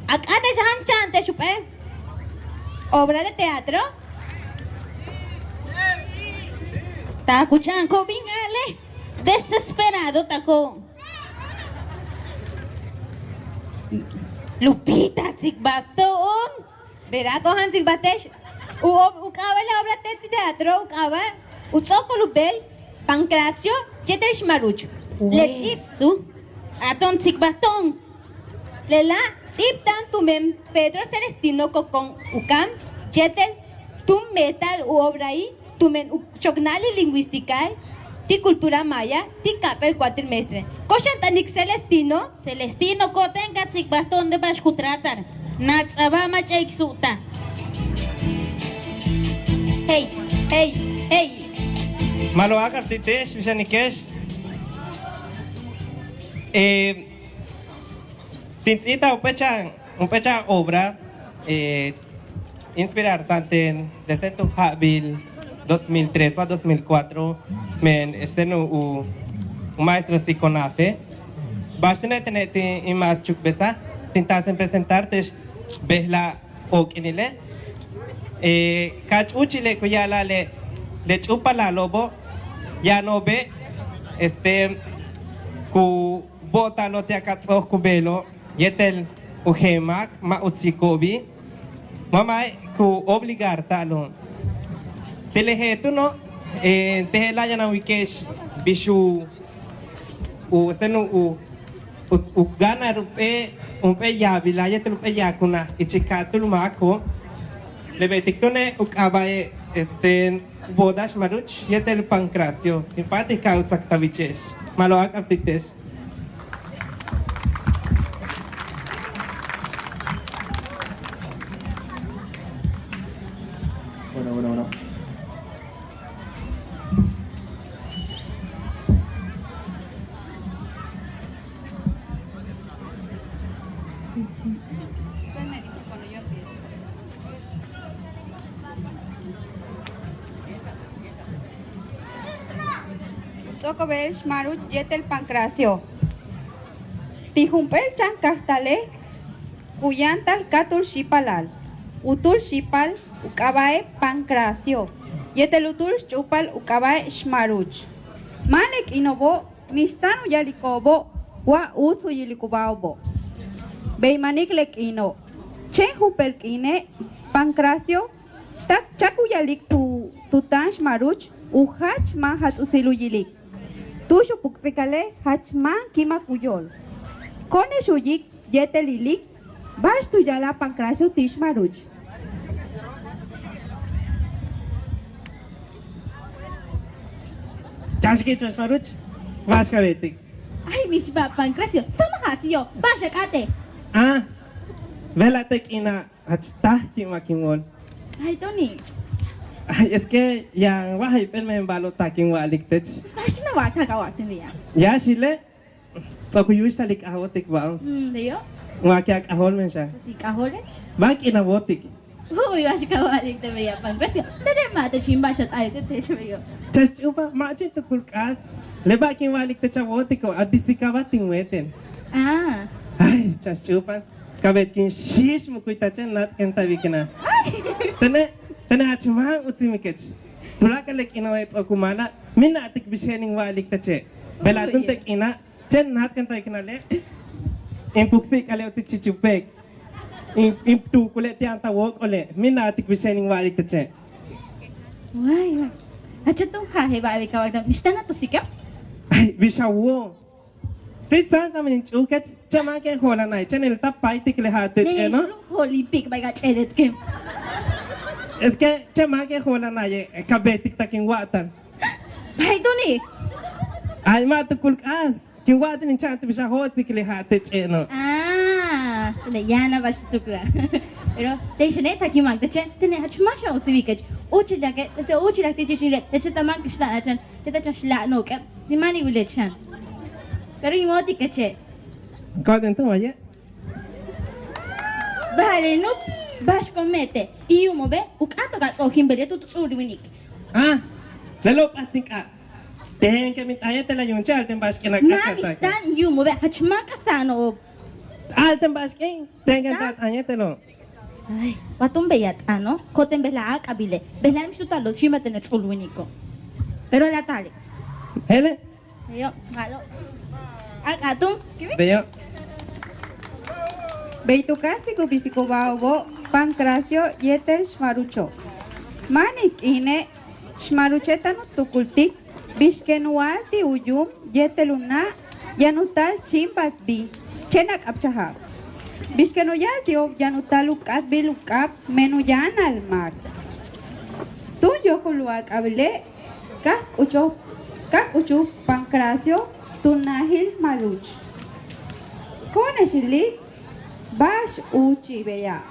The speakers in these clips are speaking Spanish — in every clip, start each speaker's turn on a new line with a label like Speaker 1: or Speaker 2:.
Speaker 1: Acá te llaman chante, chupe. Obra de teatro. ¿Está escuchando? Vingale. Desesperado, taco. Lupita, Zigbaton. Verá, cojan Zigbatesh. Ucaba la obra de teatro, ucaba. Utsoko Lupel, Pancracio, Chetesh Maruch. Let's ipsu. Aton Zigbaton. Lela, Iptan tumem Pedro Celestino con Ucam, Chetel, tum metal u obrai, tumen chocnali lingüística. Ti cultura maya, ti capel cuatrimestre. Coshantanik Celestino.
Speaker 2: Celestino koten katsik baston de bashkutratar. Natsabama chaiksuta. Hey, hey, hey.
Speaker 3: Maloaka titesh, vishanikesh. Tinsita upecha obra inspirar tanten desde tu habil 2003 a 2004 men un maestro psiconafe bastante tenete en más chukbesa tintas en presentarte behla okinile kach uchile kuyala le chupa la lobo ya no ve ku bota lo te akatso kubelo yetel uhemak ma utsikobi mamay ku obligar talon telehetu no tehela na wikesh bishu u gana rupe ya vilaya rupe ya kuna ichikatu lumako lebetiktone ukabae bodash maruch yetel pancracio impati kautsaktavichesh maloak aptitesh.
Speaker 4: Bueno.
Speaker 5: Sokobel Shmarut Yetel Pancracio. Tijumpel Chankastale, Kuyantal Katul Shipalal. Utul Shipal, Ukabae Pancracio. Yetel Utul Chupal, Ukabae Shmaruch. Malek Inobo, Mistanu Yalikobo, Wa Uzu Yilikubaubo. Beimanik Lek Ino. Chen Hupel Kine, Pancracio. Tak Chakuyalik tu Tansh Maruch, Uhach Mahas Usiluyilik. Tushu Puxicale, Hachman Kimakuyol. Kone Shuyik, Yetelilik, Bash tu Yala Pancracio Tishmaruch.
Speaker 3: Chashki Maruch, Vashkavetik.
Speaker 1: Ay, mis Pancracio, sama hasio, vaya kate.
Speaker 3: Ah, velatek ina hachta kimakimon.
Speaker 1: Ay, Tony.
Speaker 3: Ay, es que yang wahai pen men balo taking walik tech.
Speaker 1: Especially na wata ka wata niya.
Speaker 3: Ya shile. So kuyu salik ahotik ba?
Speaker 1: Leo?
Speaker 3: Ngakyak ahol men siya.
Speaker 1: Si kaholech?
Speaker 3: Bak inabotik.
Speaker 1: Uy, wasi ka walik te beya Pancracio. Tade mata shimba siya tayo te beyo.
Speaker 3: Chas upa machin to kulkas. Leba king walik tech ahotik ko adisika ba tingweten.
Speaker 1: Ah.
Speaker 3: Ay, chas upa. Kabet king shish mukuita chen nat kenta bikina. Tane hachma utimikech. Tulaka lek inawet okumana mina atik bishening walik tech. Belatun tek ina chen nat kenta ikina le. Impuksi kale utik chichupek. Imtu kule tianta wok ole mina atik bishening walik tech.
Speaker 1: Why? Acha tu hahe ba ka wata. Mista na to sikap?
Speaker 3: Ay, bishawo. Sitsan kami chuket chama ke hola nai channel tap paitik le hate cheno.
Speaker 1: Olympic ba ka chedet ke.
Speaker 3: Es que chama ke hola nai kabetik taking watan.
Speaker 1: Ay, Tony.
Speaker 3: Ay matukul as. King watan in chant bisha hosik le hate cheno.
Speaker 1: Ah, le yana ba tukla. Pero te shene taki mag te chen tene hachma sha usibikech. Uchi lake, te uchi lake te chile, te chita mang kishla achan, te ta chashla no ke. Di mani ulet chan. Pero imoti keche.
Speaker 3: Kaden to maye.
Speaker 1: Vale, no bash comete. Y umo be, ukato ga o kimbere tu uriwinik.
Speaker 3: Ah, lalo patik a. Tehen ke mitaya tela yun chal ten bash
Speaker 1: Na
Speaker 3: kinakakata.
Speaker 1: istan y umo be hachma kasano.
Speaker 3: Alten basking, tengan tat año te lo.
Speaker 2: Ay, batun beyat, ano? Koten bela abile. Bela im shutalo, shima tenet ulwiniko. Pero la tale.
Speaker 3: Hele,
Speaker 2: Yo, malo. Atun,
Speaker 3: veo.
Speaker 5: Beitukasi ko bisiko baobo Pancracio yetel shmarucho. Manik ine shmaruchetano tukultik bishkenuati uyum yeteluna yanutal shimbat bi chenak apchaha. Bishkenuyatio yanutal ukat bilukap menuyan almak. Tuyo kuluak abile kak ucho Pancracio tunahil maluch. Kone shili Bash uchi beya.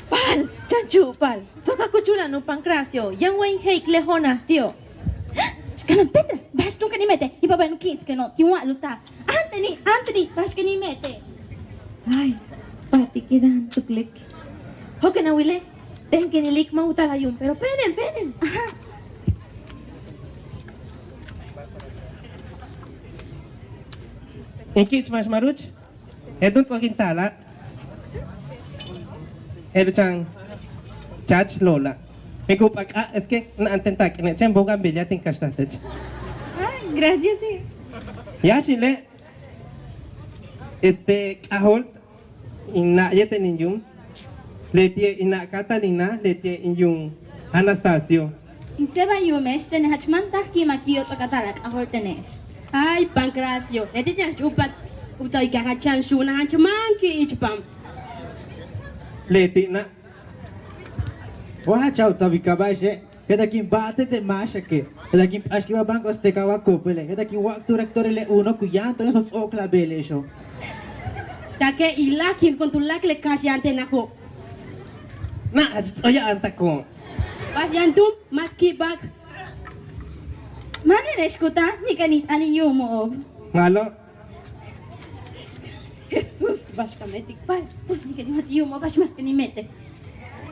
Speaker 1: Pal, chanchu, pal. Toka kuchula no Pancracio. Yang wain heik lehona, tío.
Speaker 2: Kanan Petra, bash nunca ni mete. Y papá no kins que no, tiwa luta. Anthony, bash que ni mete.
Speaker 1: Ay, pati kidan tuklik. Hoke na wile. Ten que ni lik mautala yung. Pero penen.
Speaker 2: Ajá.
Speaker 3: In kits mas maruch. Edun so kintala. Edu chang chach lola. Me kupak es que na antenta que ne chen bogan bella tin kastantech.
Speaker 1: Ay, gracias, sí.
Speaker 3: Ya chile. Ahol inna yete ninyum. Letie inna Catalina, letie inyum Anastasio.
Speaker 2: Inseba yumesh tene hachman tahki makio tokatalak ahor tenesh.
Speaker 4: Ay, Pancracio, ete tiyas chupat utay kakachan shuna hanchaman ki ichpam.
Speaker 3: Leti na.
Speaker 6: Wah chau tabi kabaishe. Kita kim bate te masha ke. Kita kim aski ba bangkos te kawa kopele. Kita kim waktu rektor le uno kuyanto esos okla bele show.
Speaker 4: Take ilakin con tu lak le kasyante nako.
Speaker 3: Na ajit oya anta ko.
Speaker 4: Pas yantum maski bag.
Speaker 2: Mane neshkuta ni kanit ani yumo.
Speaker 3: Malo.
Speaker 4: Jesus, bash kametik pal.
Speaker 2: Pus ni kanit yumo bash mas kani mete.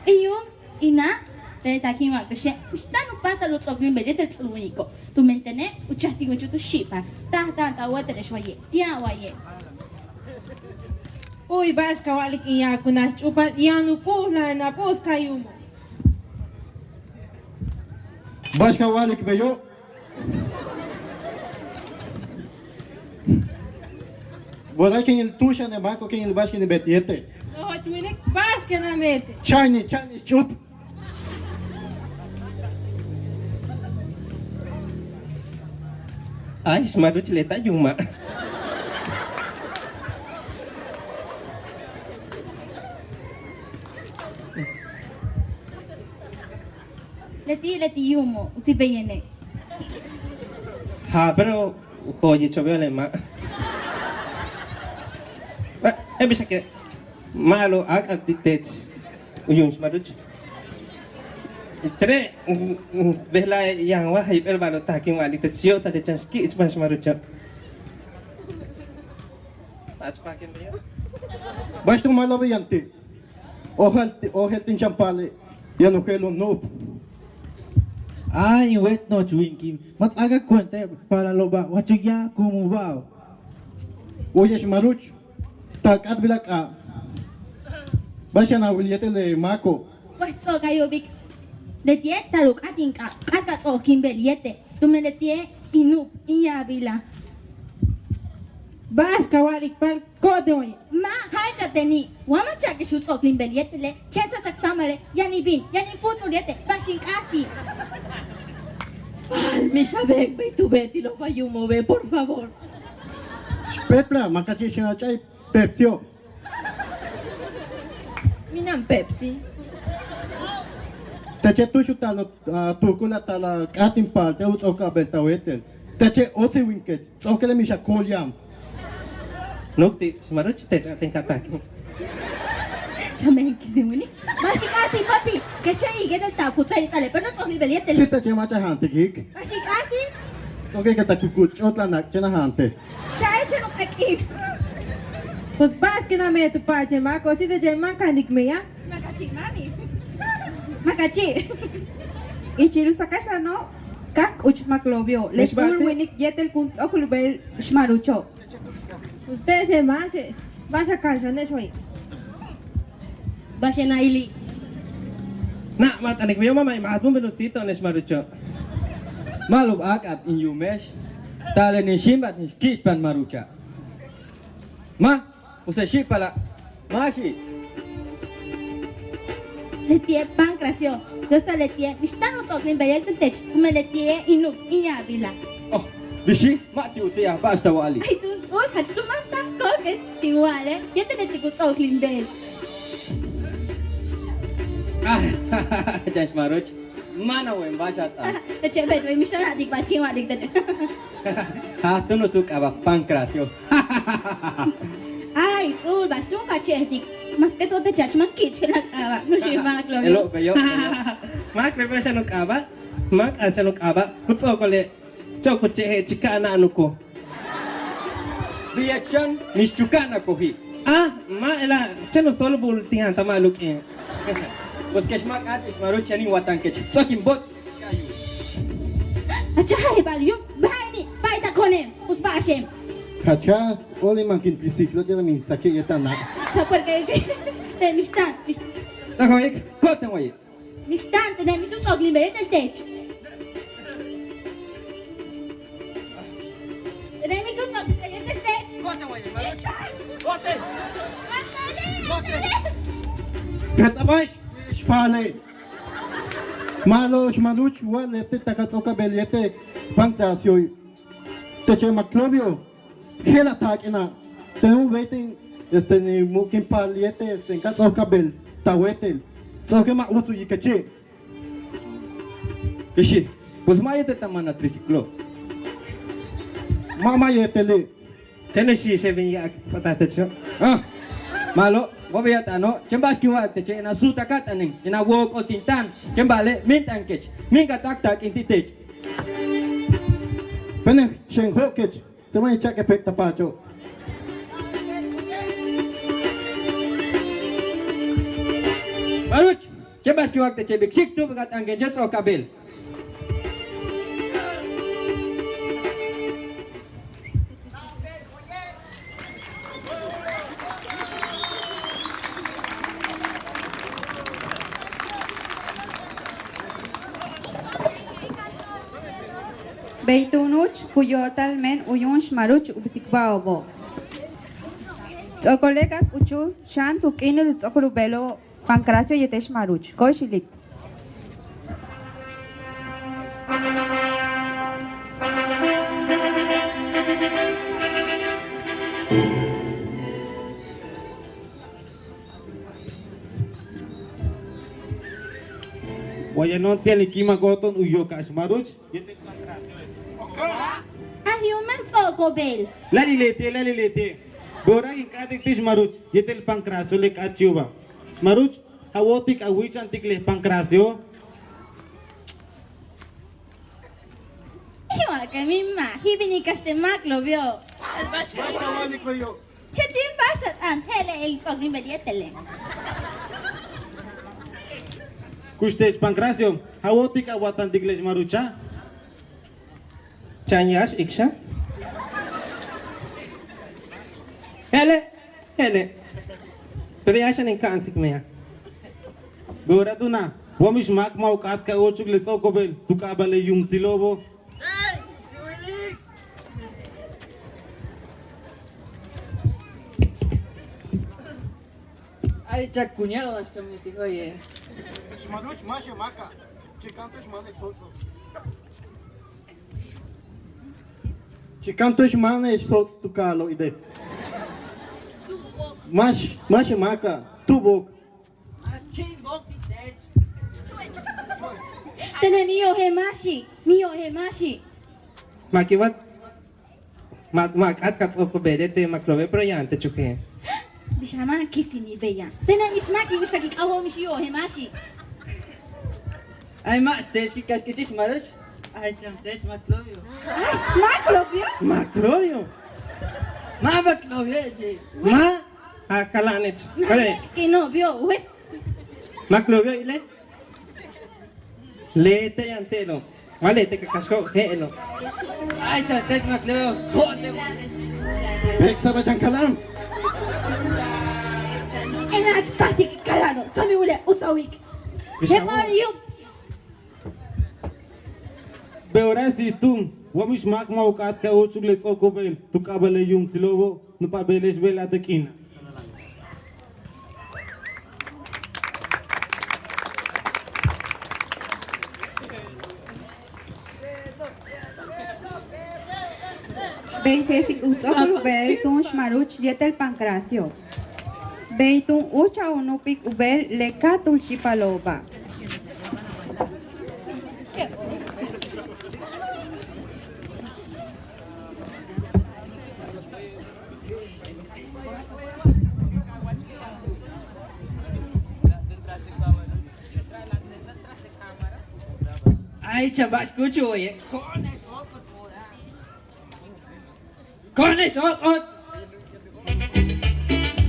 Speaker 2: Iyum ina tene takin wa kashe. Ustano pata lo tsogrin belete tsuluniko. Tu mentene uchati gunchu tu shipa. Ta wete shwaye. Tia waye.
Speaker 4: Uy, bash kawalik iya kunas chupat yanu puhla na pus kayumo.
Speaker 7: Başka valik be yo. Wala king il tusha ne banko king il bash king betiete.
Speaker 4: No, chwinek bash que na mete.
Speaker 7: Chani chup.
Speaker 3: Ay, maruch leta yuma.
Speaker 2: Leti yumo. Uti beyene.
Speaker 3: Ha, pero oye, choveo le ma. Bisa que malo ak abditech. Uyun maruch. Tre behla yang wah hyper balo taking wali tetsio ta de chanski it's mas maruch. Pas pakin dia.
Speaker 7: Baş tu malabi yanti. Ohel tin champale. Yanu kelo no.
Speaker 6: Ay, wet no chwinki. Mat aga cuenta para loba. Wachuya como bao.
Speaker 7: Oyesh maruch. Tak at bilak a. Bash na wiliete le mako.
Speaker 2: Wah so kayo big. Letie taluk ating ka. Kata to kimbeliete. Tume letie inup iya bila.
Speaker 4: Bash kawalik pal kote oye.
Speaker 2: Ma haja teni. Wama chake shut so kimbeliete le. Chesa saksama le. Yani bin. Yani puto liete. Bashin kati.
Speaker 4: Pal, mi sabek be tu beti lo payumo be, por favor.
Speaker 7: Petra makachi shina chai pepsio.
Speaker 4: Minam Pepsi.
Speaker 7: Tache tushu talo tukula tala katin pal te ut oka beta wetel. Tache osi winket. Okele misha kolyam.
Speaker 3: Nukti maruch te ating katakin.
Speaker 2: Chamen kisimuni. Bashin kati papi. Kesha igedel tapu tali tale. Pero no to kimbeliete le.
Speaker 7: Sita che macha hante gig.
Speaker 2: Bashin kati.
Speaker 7: Okay kata kukut chotla nak chena hante.
Speaker 2: Chai chano kakin.
Speaker 4: Pues bash que na mete pache mako. Si te llaman kanik me ya.
Speaker 2: Makachi mani. Makachi.
Speaker 5: Ichiru sakasha no. Kak uch Maclovio. Les
Speaker 3: Mishbate.
Speaker 5: Ulwinik Yetel Kun Okulbel Shmarucho.
Speaker 4: Ustedes se van a canción de eso ahí. Vayan a ili.
Speaker 3: Na, matanik mo yung mamay, maas mo belusito na Shmarucho.
Speaker 8: Malum akap in yumesh, tale ni shimbat ni kispan marucha. Ma, use shipala, mashi.
Speaker 2: Letie pancracio. Dosa letie. Mistan utok ni bayel tech. Kuma letie inuk inyabila.
Speaker 8: Oh, bishi, mati utia, basta wali.
Speaker 2: Ay dun sul hachlu manta kokech tingwale. Yete letie utok limbel.
Speaker 8: Ah, Jash maruch, mana wen bashat ah.
Speaker 2: Letie bet we mistan adik baskin wadik tech.
Speaker 8: Ha, tu no tuk aba pancracio.
Speaker 2: Ay sul bastu kachetik. Mas que todo chach man kich la kaba. No shi ma
Speaker 8: Elo
Speaker 2: klo.
Speaker 8: beyo.
Speaker 3: Mak, may siya nung aba? Mak, siya nung aba? Kutso ko le. Chow kutsi he, chika na ano ko.
Speaker 8: Reaction, nishchukana kohi.
Speaker 3: Ah, ma, ela, siya nung solo bultihan, tamaluk eh.
Speaker 8: Bos keshmak at maruch yani watan kech. Sokin bot.
Speaker 2: Acha hai bal yum. Bai ni. Bai ta kone. Us ba shem.
Speaker 7: Kacha, oli mankin biciclo de la mi saque yetana.
Speaker 2: Cha porque mistan.
Speaker 8: Takoik, koten waye.
Speaker 2: Mistan te mistu utok limbel tech. Te mistu utok limbel tech.
Speaker 8: Koten waye, maruch. Koten.
Speaker 7: Katabay, Spale. Malo, Shmaruch, walete, takatoka beliete, pancracio. Teche Maclovio. Hela takina. Tenemos waiting. Ni mukin paliete, katoka bel, tawetel. Soke ma usu yikache.
Speaker 8: Bishi, bos mayete tamana triciclo.
Speaker 7: Mama yetele.
Speaker 3: Siya nung siya binya patatatso.
Speaker 8: Ah, malo, wabiyat ano, chembas kiwa teche na suta kat aning, na walk o tintan, chembale mint ankech, minka tak tak inti tech.
Speaker 7: Pene, shen hokech. Semua cak efek tapacho.
Speaker 8: Maruch, chembas kiwa teche biksik tu bekat anggenjet o kabel.
Speaker 5: Beitunuch Kuyotal Men Uyun Shmaruch Ubtikbaobo. Tsokoleka Uchu Shan Tukinul Tsokolubelo Pancracio Yetesh Maruch. Koishilik.
Speaker 6: Oye, no tiene kima goton uyoka Shmaruch.
Speaker 2: A human soko bel.
Speaker 6: Lali lete. Bora in kadik tish Shmaruch. Yetel pancracio le kachuba. Shmaruch, hawotik awich antik le pancracio.
Speaker 2: Iwa ka mimma. Hibini kaste mak lo vio. Chetin bashat an hele el fogni belietele.
Speaker 6: Kustesh pancracio. Hawotik awatan digle Shmarucha.
Speaker 3: Chanyash, iksha. Hele. Pero ya siya nung kaansik mo ya.
Speaker 6: Bora tu na. Wamish mak mau kat ka ochuk le sokobel. Tukabale yung silobo.
Speaker 8: Ay, chak cuñado mas kami tiho ye.
Speaker 7: Shmaruch, mashe maka. Chicanto shmane solso. Chicanto shmane solso tukalo ide. Mashe maka. Tubok.
Speaker 2: Tene mio hemashi.
Speaker 3: Makiwat. Makat kat o kubedete maklove pero yan te chuke.
Speaker 2: Bishamana kisini beya. Tene mishmaki mishaki kaho mishio hemashi.
Speaker 8: Ay, ma, stage ki kas kitish maruch. Ay, cham stage matlovio.
Speaker 2: Mak lo vio.
Speaker 3: Maklovyo.
Speaker 8: Ma baklovio je.
Speaker 3: Ma, akalanit. Kale,
Speaker 2: Que no vio, we.
Speaker 3: maklovyo ile. Lete yan telo. Wale te kakasho heeno.
Speaker 8: Ay, chatet makleo. Sote.
Speaker 7: Bek sabajan kalam.
Speaker 2: Enach partik kalano. Kami ule utawik. Hemarium.
Speaker 9: Beora si tum, wamish mak maukat ka uchug let's oko bel, tu kabale yung tilobo, no pa beles bela de kina.
Speaker 5: Beifesik utzokol ubel tun shmaruch yetel pancracio. Beitun ucha unupik ubel lekatul shipaloba.
Speaker 8: Ay, chabas kucho ye. Cornes, ot.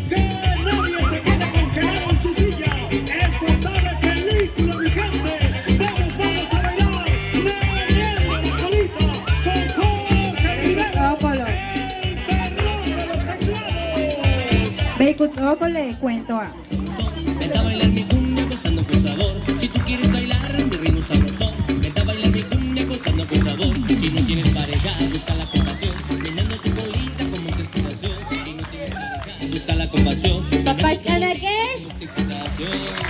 Speaker 10: Que nadie se quede congelado en su silla. Esto está de película, mi gente. Vamos a bailar. Meneando la colita con Jorge Rivera.
Speaker 5: Utzokolo.
Speaker 10: El terror de los teclados.
Speaker 5: Beikutzokol le cuento a.
Speaker 11: Vente a bailar mi cumbia gozando con sabor. Si tú quieres bailar mi ritmo sabrosón, vente a bailar mi cumbia gozando con sabor. Si no tienes pareja, busca la compasión. Meneando tu colita como tu excitación. Si no tienes pareja, busca la compasión.
Speaker 1: Papá, ¿qué?
Speaker 11: Tu excitación.